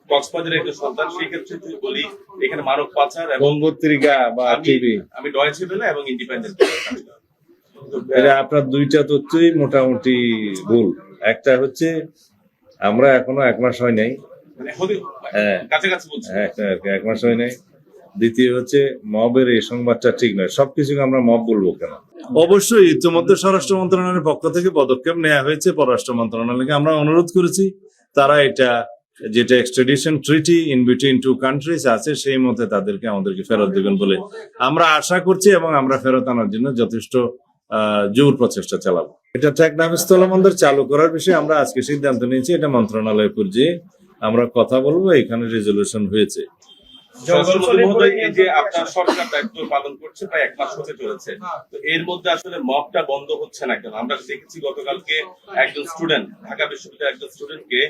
কক্সবাজারের একটা সন্তান, সেই ক্ষেত্রে যদি বলি এখানে মানব পাচার এবং পত্রিকা বা টিভি আমি ডয়েচে ভেলে এবং ইন্ডিপেন্ডেন্ট। এটা আপনার দুইটা তথ্যই মোটামুটি ভুল। একটা হচ্ছে আমরা এখনো 1 মাস হয় নাই, মানে কাছাকাছি বলছি। এক মাস হয় নাই। দ্বিতীয় হচ্ছে মবের এই সংবাদটা ঠিক নয়। সবকিছু আমরা মব বলবো কেন? অবশ্যই ইতিমধ্যে স্বরাষ্ট্র মন্ত্রণালয়ের পক্ষ থেকে পদক্ষেপ নেওয়া হয়েছে। পররাষ্ট্র মন্ত্রণালয়কে আমরা অনুরোধ করেছি তারা এটা যেটা extradition treaty in between two countries আছে সেই মতে তাদেরকে আমাদেরকে ফেরত দেবেন বলে আমরা আশা করছি এবং আমরা ফেরত আনার জন্য যথেষ্ট জোর প্রচেষ্টা চালাবো। এটা ট্যাগনামে স্থলবন্দর চালু করার বিষয়ে আমরা আজকে সিদ্ধান্ত নিয়েছি। এটা মন্ত্রণালয় পর্যায়ে আমরা কথা বলবো, এখানে রেজলিউশন হয়েছে। এই যে আপনার সরকার দায়িত্ব পালন করছে প্রায় 1 মাস হতে চলেছে, তো এর মধ্যে আসলে মবটা বন্ধ হচ্ছে না কেন? আমরা দেখেছি গতকালকে একজন স্টুডেন্ট, ঢাকা বিশ্ববিদ্যালয়ের একজন স্টুডেন্টকে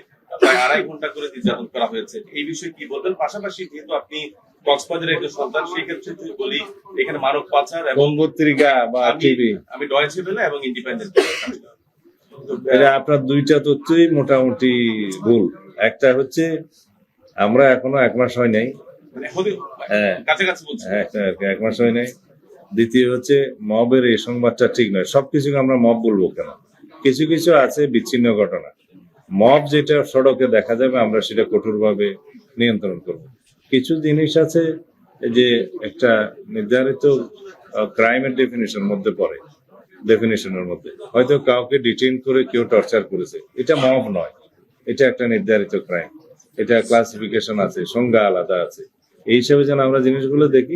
প্রায় 2.5 ঘন্টা করে নির্যাতন করা হয়েছে। এই বিষয়ে কি বলবেন? পাশাপাশি যেহেতু আপনি কক্সবাজারের একজন সন্তান, সেই ক্ষেত্রে যদি বলি এখানে মানব পাচার এবং পত্রিকা বা টিভি আমি ডয়েচে ভেলে এবং ইন্ডিপেন্ডেন্ট। এটা আপনার দুইটা তথ্যই মোটামুটি ভুল। একটা হচ্ছে আমরা এখনো 1 মাস হয় নাই, মানে কাছাকাছি বলছি। 1 মাস হয় নাই। দ্বিতীয় হচ্ছে মবের এই সংবাদটা ঠিক নয়। সবকিছু আমরা মব বলবো কেন? কিছু কিছু আছে বিচ্ছিন্ন ঘটনা। মব যেটা সড়কে দেখা যাবে আমরা সেটা কঠোরভাবে নিয়ন্ত্রণ করব। কিছু জিনিস আছে যে একটা নির্ধারিত ক্রাইমের ডেফিনেশনের মধ্যে হয়তো কাউকে ডিটেইন করে কেউ টর্চার করেছে, এটা মব নয়, এটা একটা নির্ধারিত ক্রাইম। এটা ক্লাসিফিকেশন আছে, সংজ্ঞা আলাদা আছে। এই হিসাবে যেন আমরা জিনিসগুলো দেখি।